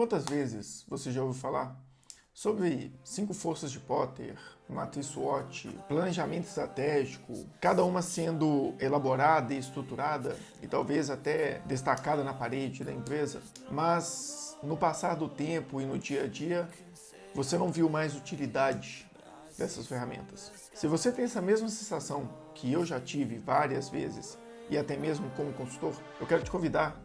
Quantas vezes você já ouviu falar sobre 5 forças de Potter, matriz SWOT, planejamento estratégico, cada uma sendo elaborada e estruturada e talvez até destacada na parede da empresa, mas no passar do tempo e no dia a dia você não viu mais utilidade dessas ferramentas. Se você tem essa mesma sensação que eu já tive várias vezes e até mesmo como consultor, eu quero te convidar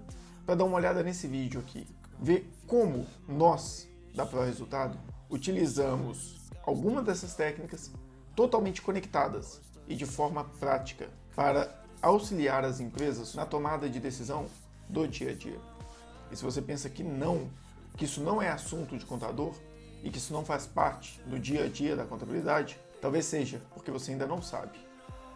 para dar uma olhada nesse vídeo aqui, ver como nós, da Pro Resultado, utilizamos alguma dessas técnicas totalmente conectadas e de forma prática para auxiliar as empresas na tomada de decisão do dia a dia. E se você pensa que isso não é assunto de contador e que isso não faz parte do dia a dia da contabilidade, talvez seja porque você ainda não sabe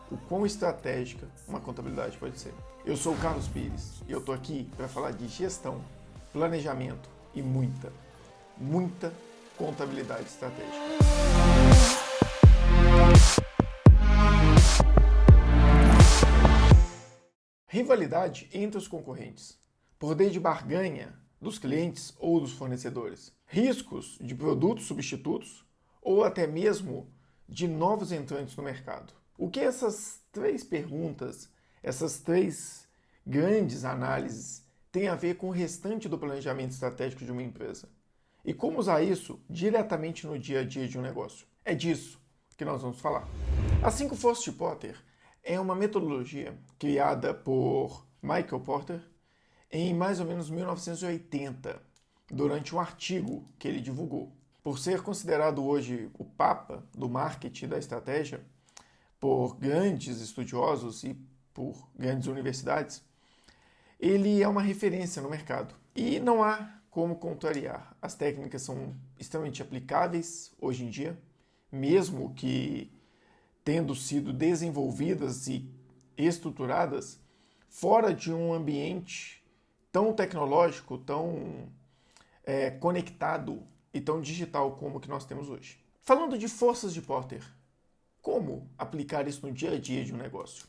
o quão estratégica uma contabilidade pode ser. Eu sou o Carlos Pires e eu estou aqui para falar de gestão, planejamento e muita contabilidade estratégica. Rivalidade entre os concorrentes, poder de barganha dos clientes ou dos fornecedores, riscos de produtos substitutos ou até mesmo de novos entrantes no mercado. O que essas 3 perguntas, essas 3 grandes análises têm a ver com o restante do planejamento estratégico de uma empresa? E como usar isso diretamente no dia a dia de um negócio? É disso que nós vamos falar. As 5 forças de Potter é uma metodologia criada por Michael Porter em mais ou menos 1980, durante um artigo que ele divulgou. Por ser considerado hoje o papa do marketing e da estratégia, por grandes estudiosos e por grandes universidades, ele é uma referência no mercado. E não há como contrariar. As técnicas são extremamente aplicáveis hoje em dia, mesmo que tendo sido desenvolvidas e estruturadas fora de um ambiente tão tecnológico, tão conectado e tão digital como o que nós temos hoje. Falando de forças de Potter, como aplicar isso no dia a dia de um negócio?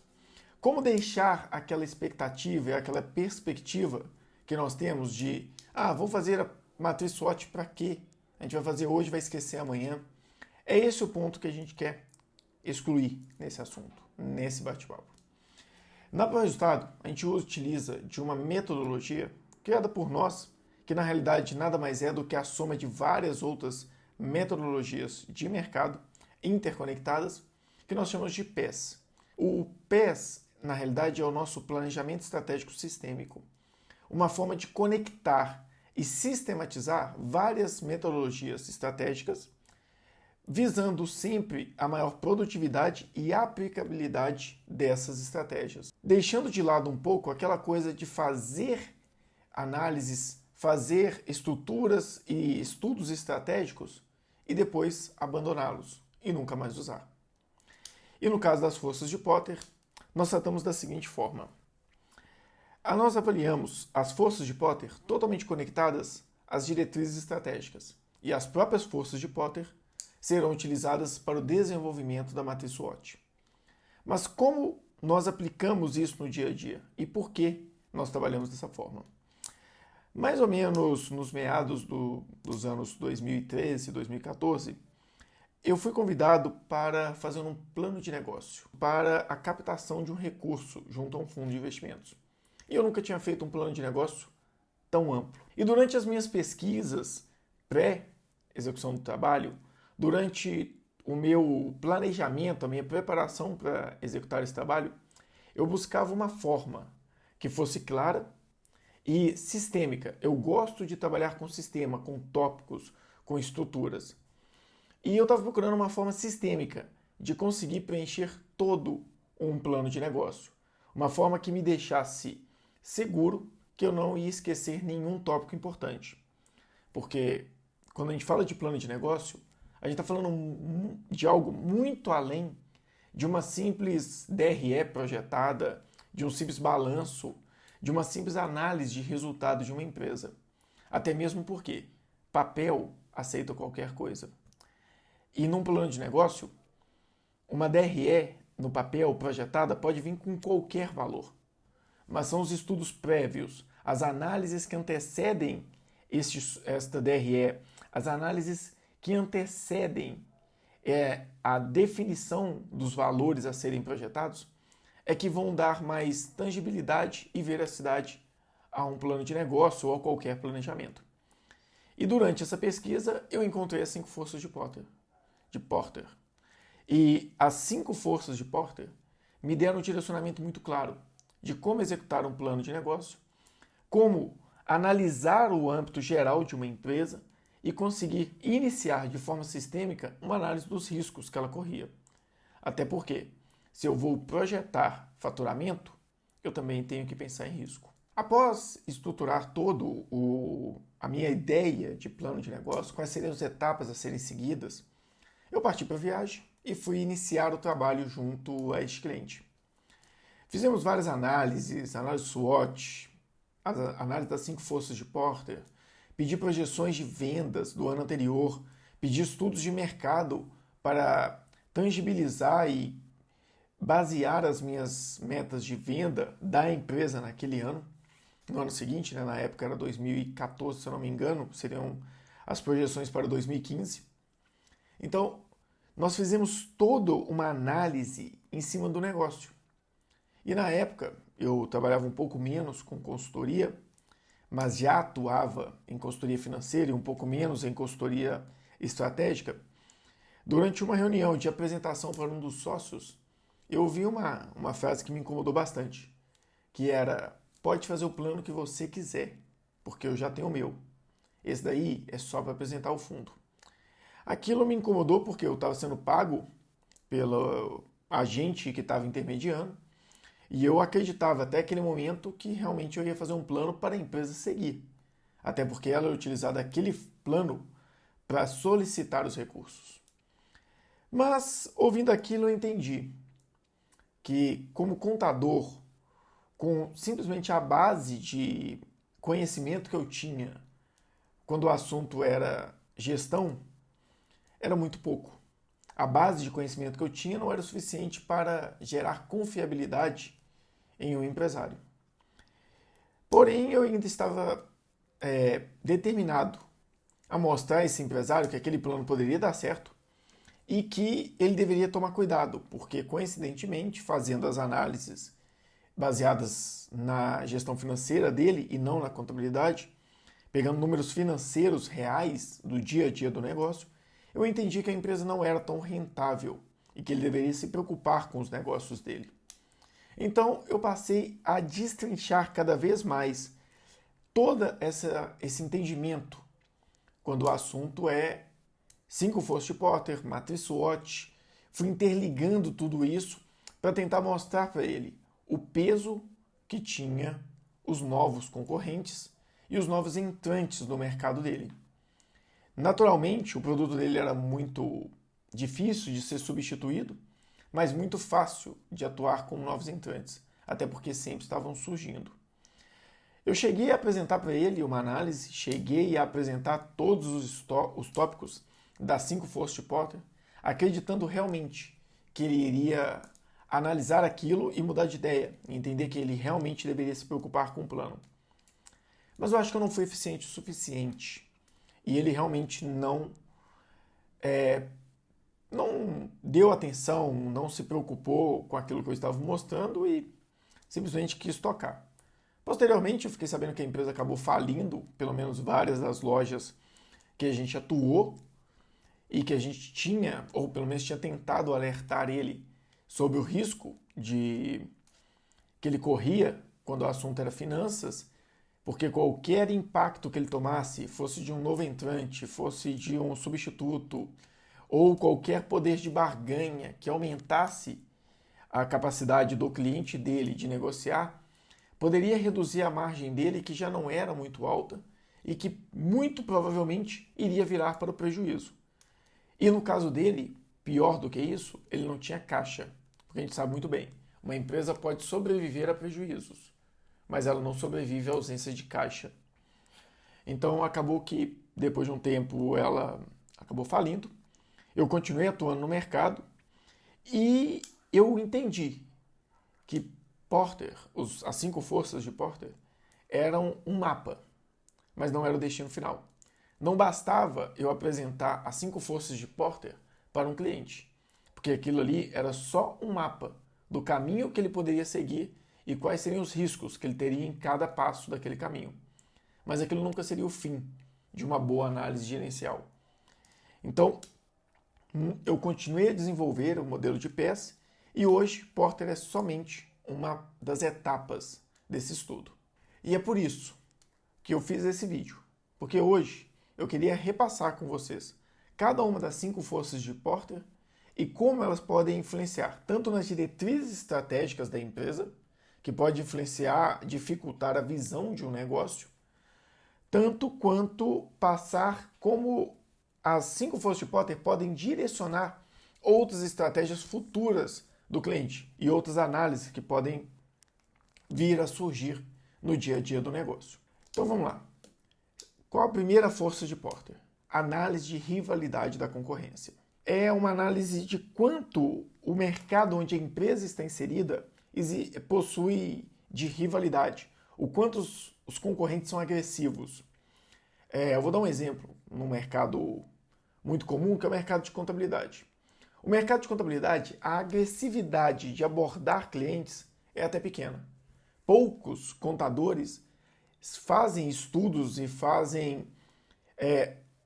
Como deixar aquela expectativa e aquela perspectiva que nós temos de vamos fazer a matriz SWOT para quê? A gente vai fazer hoje, vai esquecer amanhã. É esse o ponto que a gente quer excluir nesse assunto, nesse bate-papo. Na Pro Resultado, a gente utiliza de uma metodologia criada por nós, que na realidade nada mais é do que a soma de várias outras metodologias de mercado interconectadas, que nós chamamos de PES. O PES, na realidade, é o nosso planejamento estratégico sistêmico, uma forma de conectar e sistematizar várias metodologias estratégicas, visando sempre a maior produtividade e aplicabilidade dessas estratégias, deixando de lado um pouco aquela coisa de fazer análises, fazer estruturas e estudos estratégicos e depois abandoná-los e nunca mais usar. E no caso das forças de Potter, nós tratamos da seguinte forma. Nós avaliamos as forças de Potter totalmente conectadas às diretrizes estratégicas, e as próprias forças de Potter serão utilizadas para o desenvolvimento da matriz SWOT. Mas como nós aplicamos isso no dia a dia e por que nós trabalhamos dessa forma? Mais ou menos nos meados dos anos 2013 e 2014, eu fui convidado para fazer um plano de negócio para a captação de um recurso junto a um fundo de investimentos. E eu nunca tinha feito um plano de negócio tão amplo. E durante as minhas pesquisas pré-execução do trabalho, durante o meu planejamento, a minha preparação para executar esse trabalho, eu buscava uma forma que fosse clara e sistêmica. Eu gosto de trabalhar com sistema, com tópicos, com estruturas. E eu estava procurando uma forma sistêmica de conseguir preencher todo um plano de negócio. Uma forma que me deixasse seguro que eu não ia esquecer nenhum tópico importante. Porque quando a gente fala de plano de negócio, a gente está falando de algo muito além de uma simples DRE projetada, de um simples balanço, de uma simples análise de resultado de uma empresa. Até mesmo porque papel aceita qualquer coisa. E num plano de negócio, uma DRE no papel projetada pode vir com qualquer valor. Mas são os estudos prévios, as análises que antecedem esta DRE, as análises que antecedem a definição dos valores a serem projetados, é que vão dar mais tangibilidade e veracidade a um plano de negócio ou a qualquer planejamento. E durante essa pesquisa, eu encontrei as 5 forças de Porter. E as 5 forças de Porter me deram um direcionamento muito claro de como executar um plano de negócio, como analisar o âmbito geral de uma empresa e conseguir iniciar de forma sistêmica uma análise dos riscos que ela corria. Até porque, se eu vou projetar faturamento, eu também tenho que pensar em risco. Após estruturar a minha ideia de plano de negócio, quais seriam as etapas a serem seguidas, eu parti para a viagem e fui iniciar o trabalho junto a este cliente. Fizemos várias análises, análise SWOT, análise das 5 forças de Porter, pedi projeções de vendas do ano anterior, pedi estudos de mercado para tangibilizar e basear as minhas metas de venda da empresa naquele ano. No ano seguinte, na época era 2014, se eu não me engano, seriam as projeções para 2015. Então, nós fizemos toda uma análise em cima do negócio. E na época, eu trabalhava um pouco menos com consultoria, mas já atuava em consultoria financeira e um pouco menos em consultoria estratégica. Durante uma reunião de apresentação para um dos sócios, eu ouvi uma frase que me incomodou bastante, que era: pode fazer o plano que você quiser, porque eu já tenho o meu. Esse daí é só para apresentar o fundo. Aquilo me incomodou porque eu estava sendo pago pelo agente que estava intermediando e eu acreditava até aquele momento que realmente eu ia fazer um plano para a empresa seguir. Até porque ela ia utilizar aquele plano para solicitar os recursos. Mas, ouvindo aquilo, eu entendi que, como contador, com simplesmente a base de conhecimento que eu tinha quando o assunto era gestão, era muito pouco. A base de conhecimento que eu tinha não era o suficiente para gerar confiabilidade em um empresário. Porém, eu ainda estava determinado a mostrar a esse empresário que aquele plano poderia dar certo e que ele deveria tomar cuidado, porque, coincidentemente, fazendo as análises baseadas na gestão financeira dele e não na contabilidade, pegando números financeiros reais do dia a dia do negócio, eu entendi que a empresa não era tão rentável e que ele deveria se preocupar com os negócios dele. Então, eu passei a destrinchar cada vez mais todo esse entendimento quando o assunto é 5 forças de Porter, matriz SWOT. Fui interligando tudo isso para tentar mostrar para ele o peso que tinha os novos concorrentes e os novos entrantes no mercado dele. Naturalmente, o produto dele era muito difícil de ser substituído, mas muito fácil de atuar com novos entrantes, até porque sempre estavam surgindo. Eu cheguei a apresentar para ele uma análise, cheguei a apresentar todos os tópicos das 5 forças de Porter, acreditando realmente que ele iria analisar aquilo e mudar de ideia, e entender que ele realmente deveria se preocupar com o plano. Mas eu acho que eu não fui eficiente o suficiente. E ele realmente não deu atenção, não se preocupou com aquilo que eu estava mostrando e simplesmente quis tocar. Posteriormente, eu fiquei sabendo que a empresa acabou falindo, pelo menos várias das lojas que a gente atuou e que a gente tinha, ou pelo menos tinha tentado alertar ele sobre o risco que ele corria quando o assunto era finanças, porque qualquer impacto que ele tomasse, fosse de um novo entrante, fosse de um substituto, ou qualquer poder de barganha que aumentasse a capacidade do cliente dele de negociar, poderia reduzir a margem dele, que já não era muito alta, e que muito provavelmente iria virar para o prejuízo. E no caso dele, pior do que isso, ele não tinha caixa. Porque a gente sabe muito bem, uma empresa pode sobreviver a prejuízos, mas ela não sobrevive à ausência de caixa. Então acabou que, depois de um tempo, ela acabou falindo. Eu continuei atuando no mercado e eu entendi que Porter, as 5 forças de Porter, eram um mapa. mas não era o destino final. Não bastava eu apresentar as 5 forças de Porter para um cliente, porque aquilo ali era só um mapa do caminho que ele poderia seguir e quais seriam os riscos que ele teria em cada passo daquele caminho. Mas aquilo nunca seria o fim de uma boa análise gerencial. Então, eu continuei a desenvolver o modelo de PES e hoje Porter é somente uma das etapas desse estudo. E é por isso que eu fiz esse vídeo, porque hoje eu queria repassar com vocês cada uma das 5 forças de Porter e como elas podem influenciar tanto nas diretrizes estratégicas da empresa, que pode influenciar, dificultar a visão de um negócio, tanto quanto passar como as 5 forças de Porter podem direcionar outras estratégias futuras do cliente e outras análises que podem vir a surgir no dia a dia do negócio. Então vamos lá. Qual a primeira força de Porter? Análise de rivalidade da concorrência. É uma análise de quanto o mercado onde a empresa está inserida possui de rivalidade, o quanto os concorrentes são agressivos. Eu vou dar um exemplo num mercado muito comum, que é o mercado de contabilidade. O mercado de contabilidade, a agressividade de abordar clientes é até pequena. Poucos contadores fazem estudos e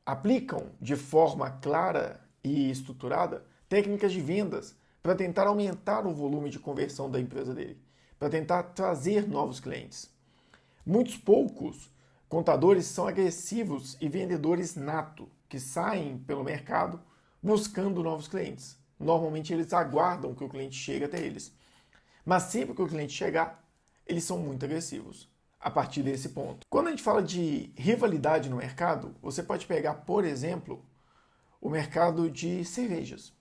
aplicam de forma clara e estruturada técnicas de vendas para tentar aumentar o volume de conversão da empresa dele, para tentar trazer novos clientes. Muitos poucos contadores são agressivos e vendedores nato, que saem pelo mercado buscando novos clientes. Normalmente eles aguardam que o cliente chegue até eles. Mas sempre que o cliente chegar, eles são muito agressivos a partir desse ponto. Quando a gente fala de rivalidade no mercado, você pode pegar, por exemplo, o mercado de cervejas.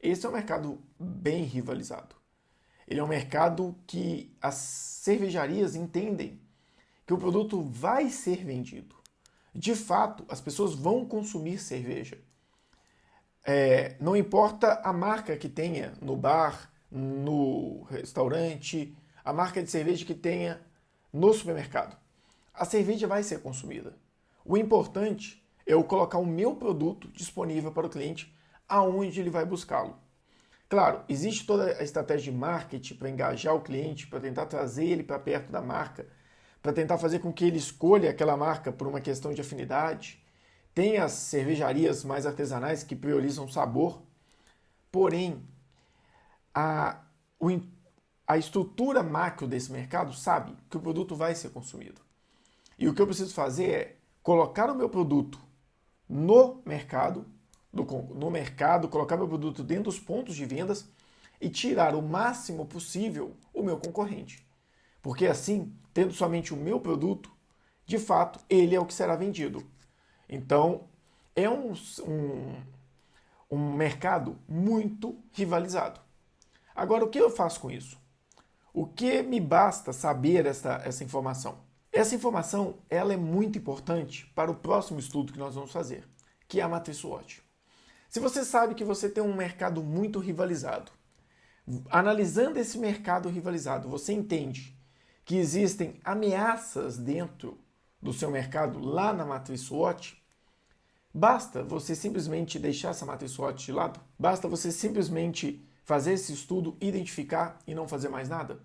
Esse é um mercado bem rivalizado. Ele é um mercado que as cervejarias entendem que o produto vai ser vendido. De fato, as pessoas vão consumir cerveja. Não importa a marca que tenha no bar, no restaurante, a marca de cerveja que tenha no supermercado. A cerveja vai ser consumida. O importante é eu colocar o meu produto disponível para o cliente aonde ele vai buscá-lo. Claro, existe toda a estratégia de marketing para engajar o cliente, para tentar trazer ele para perto da marca, para tentar fazer com que ele escolha aquela marca por uma questão de afinidade. Tem as cervejarias mais artesanais que priorizam sabor, porém, a estrutura macro desse mercado sabe que o produto vai ser consumido. E o que eu preciso fazer é colocar o meu produto no mercado, colocar meu produto dentro dos pontos de vendas e tirar o máximo possível o meu concorrente. Porque assim, tendo somente o meu produto, de fato, ele é o que será vendido. Então, é um mercado muito rivalizado. Agora, o que eu faço com isso? O que me basta saber essa informação? Essa informação ela é muito importante para o próximo estudo que nós vamos fazer, que é a matriz SWOT. Se você sabe que você tem um mercado muito rivalizado, analisando esse mercado rivalizado, você entende que existem ameaças dentro do seu mercado lá na matriz SWOT, basta você simplesmente deixar essa matriz SWOT de lado? Basta você simplesmente fazer esse estudo, identificar e não fazer mais nada?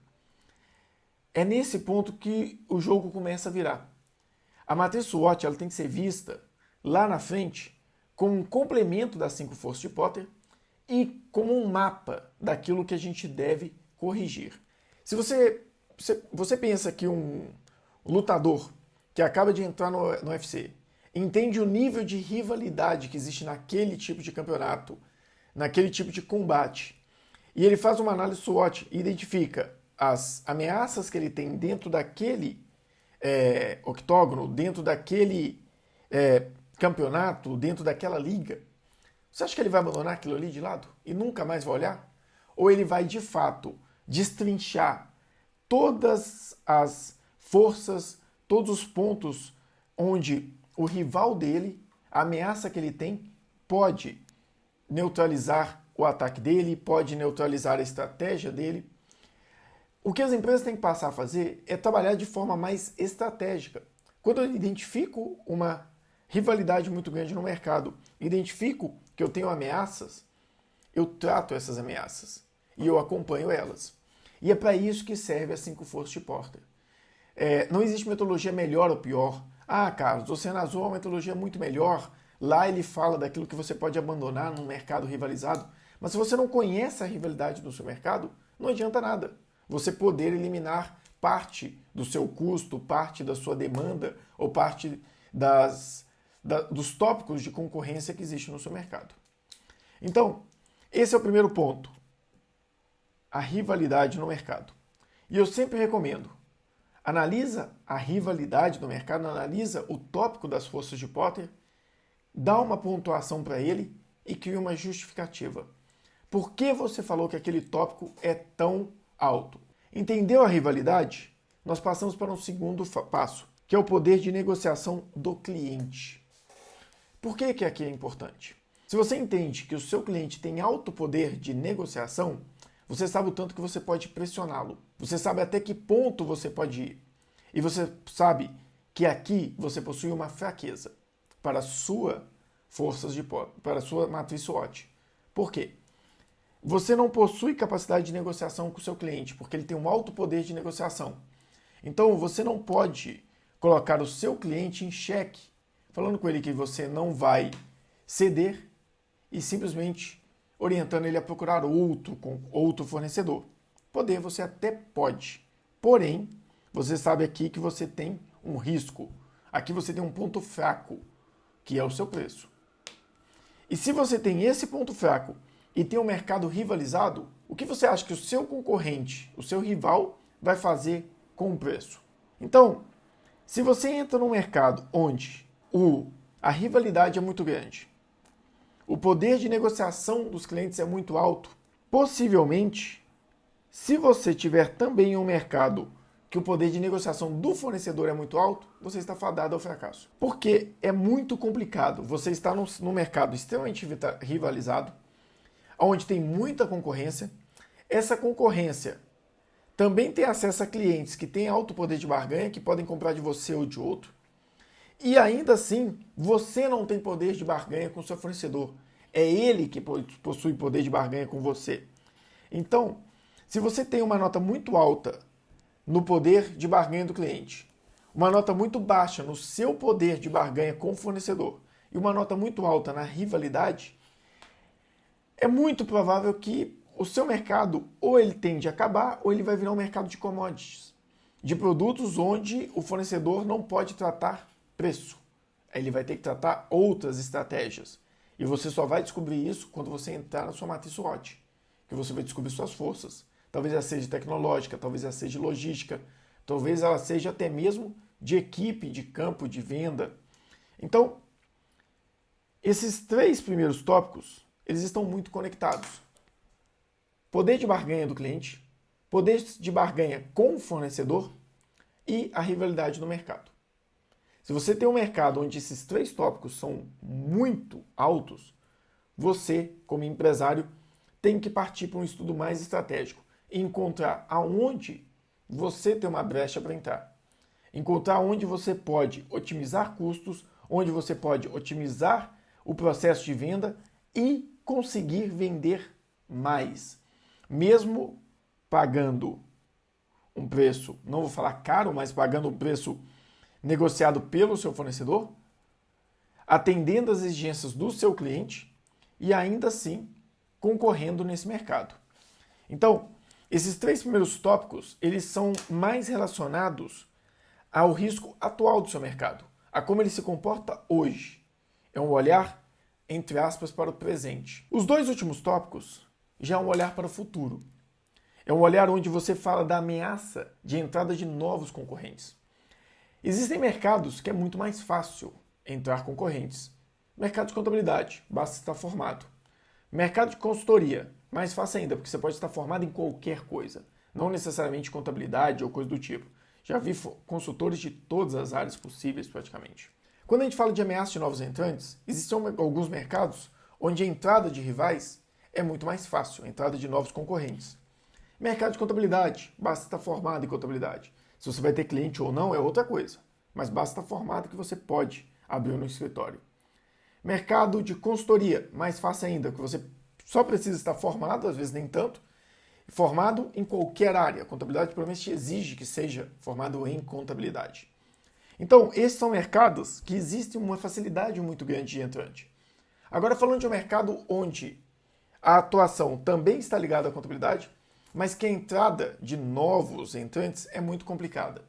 É nesse ponto que o jogo começa a virar. A matriz SWOT ela tem que ser vista lá na frente como um complemento das 5 forças de Porter e como um mapa daquilo que a gente deve corrigir. Se você pensa que um lutador que acaba de entrar no UFC entende o nível de rivalidade que existe naquele tipo de campeonato, naquele tipo de combate, e ele faz uma análise SWOT e identifica as ameaças que ele tem dentro daquele octógono, dentro daquele campeonato, dentro daquela liga, você acha que ele vai abandonar aquilo ali de lado e nunca mais vai olhar? Ou ele vai, de fato, destrinchar todas as forças, todos os pontos onde o rival dele, a ameaça que ele tem, pode neutralizar o ataque dele, pode neutralizar a estratégia dele? O que as empresas têm que passar a fazer é trabalhar de forma mais estratégica. Quando eu identifico uma rivalidade muito grande no mercado, identifico que eu tenho ameaças, eu trato essas ameaças e eu acompanho elas. E é para isso que serve as 5 forças de Porter. Não existe metodologia melhor ou pior. Ah, Carlos, o Senazor é uma metodologia muito melhor. Lá ele fala daquilo que você pode abandonar num mercado rivalizado. Mas se você não conhece a rivalidade do seu mercado, não adianta nada. Você poder eliminar parte do seu custo, parte da sua demanda ou parte dos tópicos de concorrência que existe no seu mercado. Então, esse é o primeiro ponto. A rivalidade no mercado. E eu sempre recomendo, analisa a rivalidade do mercado, analisa o tópico das forças de Porter, dá uma pontuação para ele e cria uma justificativa. Por que você falou que aquele tópico é tão alto? Entendeu a rivalidade? Nós passamos para um segundo passo, que é o poder de negociação do cliente. Por que aqui é importante? Se você entende que o seu cliente tem alto poder de negociação, você sabe o tanto que você pode pressioná-lo. Você sabe até que ponto você pode ir. E você sabe que aqui você possui uma fraqueza para sua para a sua matriz SWOT. Por quê? Você não possui capacidade de negociação com o seu cliente, porque ele tem um alto poder de negociação. Então, você não pode colocar o seu cliente em xeque, falando com ele que você não vai ceder e simplesmente orientando ele a procurar outro fornecedor. Poder você até pode, porém, você sabe aqui que você tem um risco. Aqui você tem um ponto fraco, que é o seu preço. E se você tem esse ponto fraco e tem um mercado rivalizado, o que você acha que o seu concorrente, o seu rival, vai fazer com o preço? Então, se você entra num mercado onde a rivalidade é muito grande, o poder de negociação dos clientes é muito alto, possivelmente, se você tiver também um mercado que o poder de negociação do fornecedor é muito alto, você está fadado ao fracasso. Porque é muito complicado. Você está num mercado extremamente rivalizado, onde tem muita concorrência. Essa concorrência também tem acesso a clientes que têm alto poder de barganha, que podem comprar de você ou de outro. E ainda assim, você não tem poder de barganha com o seu fornecedor. É ele que possui poder de barganha com você. Então, se você tem uma nota muito alta no poder de barganha do cliente, uma nota muito baixa no seu poder de barganha com o fornecedor e uma nota muito alta na rivalidade, é muito provável que o seu mercado ou ele tende a acabar ou ele vai virar um mercado de commodities, de produtos onde o fornecedor não pode tratar preço. Ele vai ter que tratar outras estratégias. E você só vai descobrir isso quando você entrar na sua matriz SWOT, que você vai descobrir suas forças. Talvez ela seja tecnológica, talvez ela seja logística, talvez ela seja até mesmo de equipe, de campo, de venda. Então, esses 3 primeiros tópicos, eles estão muito conectados. Poder de barganha do cliente, poder de barganha com o fornecedor e a rivalidade no mercado. Se você tem um mercado onde esses 3 tópicos são muito altos, você, como empresário, tem que partir para um estudo mais estratégico e encontrar aonde você tem uma brecha para entrar. Encontrar onde você pode otimizar custos, onde você pode otimizar o processo de venda e conseguir vender mais. Mesmo pagando um preço, não vou falar caro, mas pagando um preço negociado pelo seu fornecedor, atendendo às exigências do seu cliente e ainda assim concorrendo nesse mercado. Então, esses 3 primeiros tópicos, eles são mais relacionados ao risco atual do seu mercado, a como ele se comporta hoje. É um olhar, entre aspas, para o presente. Os 2 últimos tópicos já é um olhar para o futuro. É um olhar onde você fala da ameaça de entrada de novos concorrentes. Existem mercados que é muito mais fácil entrar concorrentes. Mercado de contabilidade, basta estar formado. Mercado de consultoria, mais fácil ainda, porque você pode estar formado em qualquer coisa, não necessariamente contabilidade ou coisa do tipo. Já vi consultores de todas as áreas possíveis praticamente. Quando a gente fala de ameaça de novos entrantes, existem alguns mercados onde a entrada de rivais é muito mais fácil, a entrada de novos concorrentes. Mercado de contabilidade, basta estar formado em contabilidade. Se você vai ter cliente ou não é outra coisa. mas basta estar formado que você pode abrir um escritório. Mercado de consultoria, mais fácil ainda, que você só precisa estar formado, às vezes nem tanto, formado em qualquer área. A contabilidade provavelmente te exige que seja formado em contabilidade. Então, esses são mercados que existe uma facilidade muito grande de entrante. Agora, falando de um mercado onde a atuação também está ligada à contabilidade, mas que a entrada de novos entrantes é muito complicada.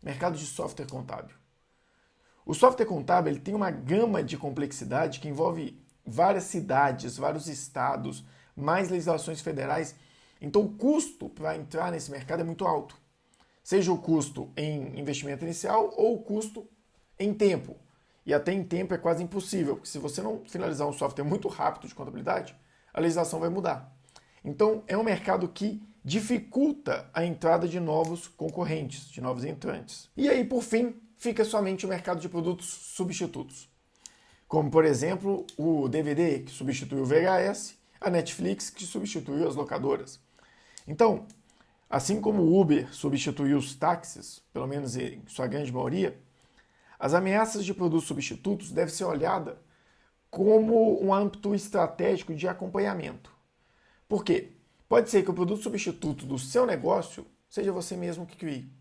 Mercado de software contábil. O software contábil ele tem uma gama de complexidade que envolve várias cidades, vários estados, mais legislações federais. Então, o custo para entrar nesse mercado é muito alto. Seja o custo em investimento inicial ou o custo em tempo. E até em tempo é quase impossível, porque se você não finalizar um software muito rápido de contabilidade, a legislação vai mudar. Então, é um mercado que dificulta a entrada de novos concorrentes, de novos entrantes. E aí, por fim, fica somente o mercado de produtos substitutos. Como, por exemplo, o DVD, que substitui o VHS, a Netflix, que substituiu as locadoras. Então, assim como o Uber substituiu os táxis, pelo menos em sua grande maioria, as ameaças de produtos substitutos devem ser olhadas como um âmbito estratégico de acompanhamento. Por quê? Pode ser que o produto substituto do seu negócio seja você mesmo que crie.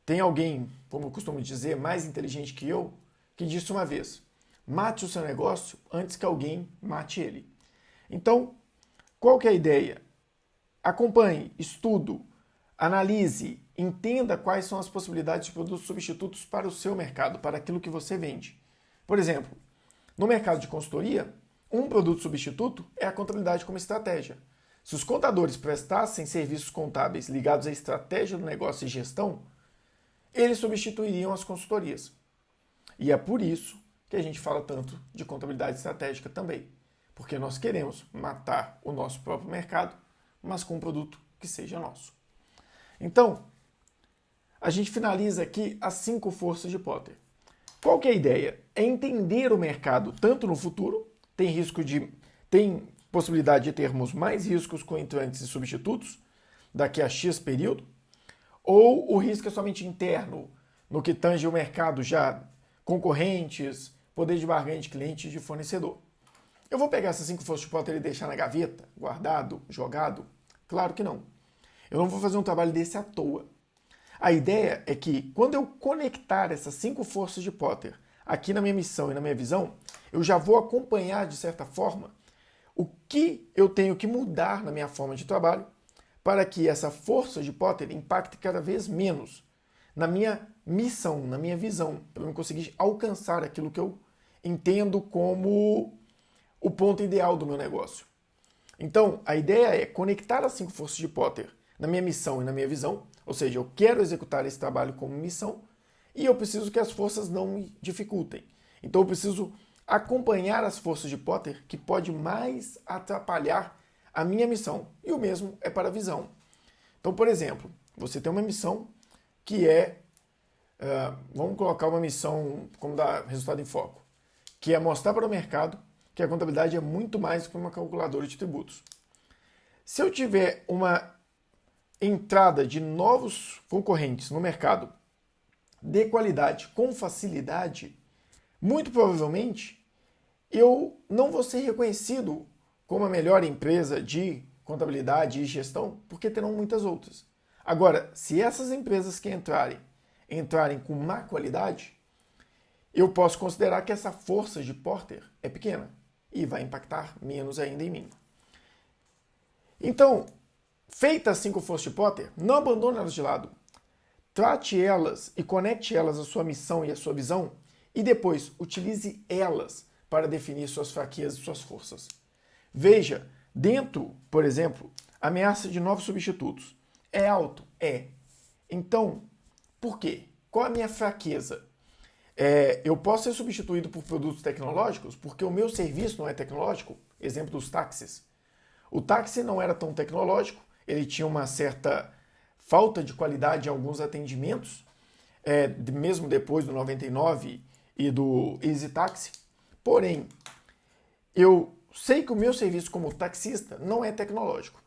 Tem alguém, como eu costumo dizer, mais inteligente que eu, que disse uma vez: mate o seu negócio antes que alguém mate ele. Então, qual que é a ideia? Acompanhe, estude, analise, entenda quais são as possibilidades de produtos substitutos para o seu mercado, para aquilo que você vende. Por exemplo, no mercado de consultoria, um produto substituto é a contabilidade como estratégia. Se os contadores prestassem serviços contábeis ligados à estratégia do negócio e gestão, eles substituiriam as consultorias. E é por isso que a gente fala tanto de contabilidade estratégica também. Porque nós queremos matar o nosso próprio mercado, mas com um produto que seja nosso. Então, a gente finaliza aqui as 5 forças de Potter. Qual que é a ideia? É entender o mercado tanto no futuro, tem possibilidade de termos mais riscos com entrantes e substitutos daqui a X período, ou o risco é somente interno, no que tange o mercado já, concorrentes, poder de barganha de cliente e de fornecedor. Eu vou pegar essas 5 forças de Potter e deixar na gaveta, guardado, jogado? Claro que não. Eu não vou fazer um trabalho desse à toa. A ideia é que, quando eu conectar essas 5 forças de Potter aqui na minha missão e na minha visão, eu já vou acompanhar, de certa forma, o que eu tenho que mudar na minha forma de trabalho para que essa força de Potter impacte cada vez menos na minha missão, na minha visão, para eu conseguir alcançar aquilo que eu entendo como o ponto ideal do meu negócio. Então, a ideia é conectar as 5 forças de Potter na minha missão e na minha visão, ou seja, eu quero executar esse trabalho como missão e eu preciso que as forças não me dificultem. Então, eu preciso acompanhar as forças de Potter que pode mais atrapalhar a minha missão. E o mesmo é para a visão. Então, por exemplo, você tem uma missão que é, vamos colocar uma missão como dar resultado em foco, que é mostrar para o mercado que a contabilidade é muito mais do que uma calculadora de tributos. Se eu tiver uma entrada de novos concorrentes no mercado de qualidade com facilidade, muito provavelmente eu não vou ser reconhecido como a melhor empresa de contabilidade e gestão, porque terão muitas outras. Agora, se essas empresas que entrarem com má qualidade, eu posso considerar que essa força de Potter é pequena e vai impactar menos ainda em mim. Então, feitas as 5 forças de Potter, não abandone elas de lado. Trate elas e conecte elas à sua missão e à sua visão e depois utilize elas para definir suas fraquezas e suas forças. Veja, dentro, por exemplo, a ameaça de novos substitutos. É alto? É. Então, por quê? Qual a minha fraqueza? Eu posso ser substituído por produtos tecnológicos porque o meu serviço não é tecnológico? Exemplo dos táxis. O táxi não era tão tecnológico, ele tinha uma certa falta de qualidade em alguns atendimentos, mesmo depois do 99 e do Easy Taxi. Porém, eu sei que o meu serviço como taxista não é tecnológico.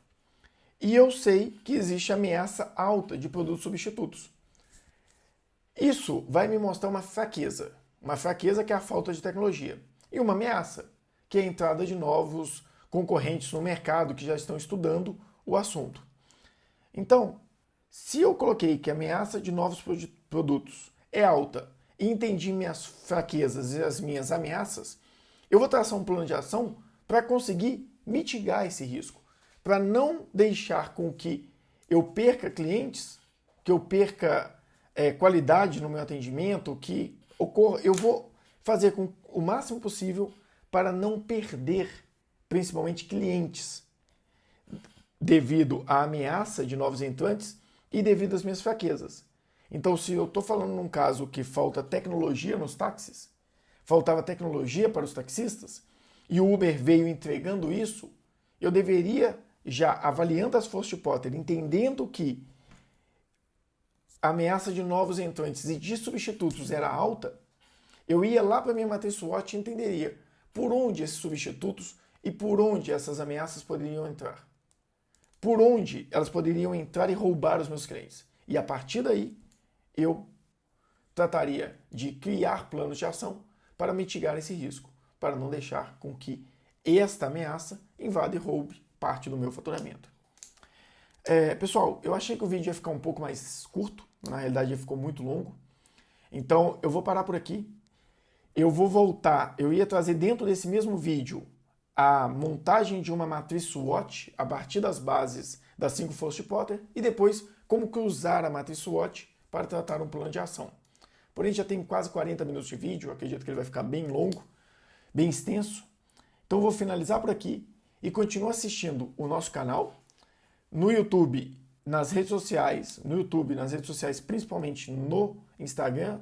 E eu sei que existe ameaça alta de produtos substitutos. Isso vai me mostrar uma fraqueza que é a falta de tecnologia, e uma ameaça, que é a entrada de novos concorrentes no mercado que já estão estudando o assunto. Então, se eu coloquei que a ameaça de novos produtos é alta e entendi minhas fraquezas e as minhas ameaças, eu vou traçar um plano de ação para conseguir mitigar esse risco, para não deixar com que eu perca clientes, que eu perca qualidade no meu atendimento, que ocorra, eu vou fazer com o máximo possível para não perder, principalmente clientes, devido à ameaça de novos entrantes e devido às minhas fraquezas. Então, se eu estou falando num caso que falta tecnologia nos táxis, faltava tecnologia para os taxistas, e o Uber veio entregando isso, eu deveria, já avaliando as forças de Potter, entendendo que a ameaça de novos entrantes e de substitutos era alta, eu ia lá para a minha matriz SWOT e entenderia por onde esses substitutos e por onde essas ameaças poderiam entrar. Por onde elas poderiam entrar e roubar os meus clientes. E a partir daí, eu trataria de criar planos de ação para mitigar esse risco, para não deixar com que esta ameaça invada e roube parte do meu faturamento. Pessoal, eu achei que o vídeo ia ficar um pouco mais curto, na realidade ele ficou muito longo, então eu vou parar por aqui. Eu vou voltar, eu ia trazer dentro desse mesmo vídeo a montagem de uma matriz SWOT a partir das bases das 5 forças de Potter e depois como cruzar a matriz SWOT para tratar um plano de ação. Porém, já tem quase 40 minutos de vídeo, acredito que ele vai ficar bem longo, bem extenso. Então eu vou finalizar por aqui e continuo assistindo o nosso canal no YouTube, nas redes sociais, principalmente no Instagram.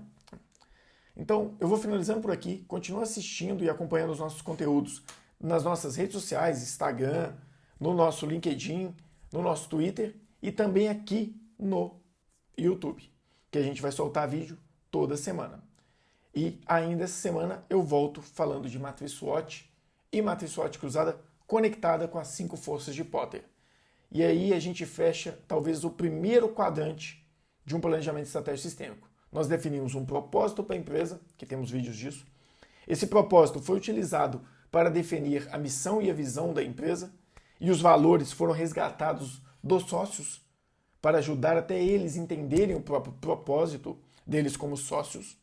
Então, eu vou finalizando por aqui, continuo assistindo e acompanhando os nossos conteúdos nas nossas redes sociais, Instagram, no nosso LinkedIn, no nosso Twitter e também aqui no YouTube, que a gente vai soltar vídeo toda semana. E ainda essa semana eu volto falando de matriz SWOT e matriz SWOT cruzada conectada com as 5 forças de Potter. E aí a gente fecha talvez o primeiro quadrante de um planejamento estratégico sistêmico. Nós definimos um propósito para a empresa, que temos vídeos disso. Esse propósito foi utilizado para definir a missão e a visão da empresa, e os valores foram resgatados dos sócios para ajudar até eles entenderem o próprio propósito deles como sócios.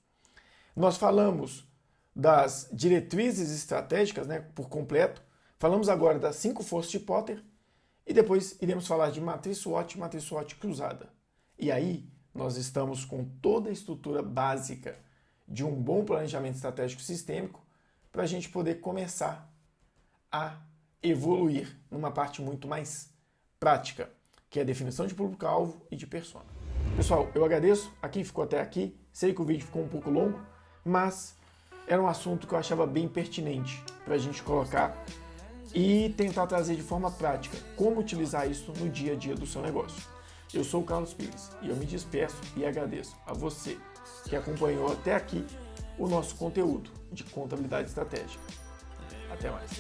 Nós falamos das diretrizes estratégicas, por completo. Falamos agora das 5 forças de Potter e depois iremos falar de matriz SWOT e matriz SWOT cruzada. E aí nós estamos com toda a estrutura básica de um bom planejamento estratégico sistêmico para a gente poder começar a evoluir numa parte muito mais prática, que é a definição de público-alvo e de persona. Pessoal, eu agradeço a quem ficou até aqui. Sei que o vídeo ficou um pouco longo, mas era um assunto que eu achava bem pertinente para a gente colocar e tentar trazer de forma prática como utilizar isso no dia a dia do seu negócio. Eu sou o Carlos Pires e eu me despeço e agradeço a você que acompanhou até aqui o nosso conteúdo de contabilidade estratégica. Até mais.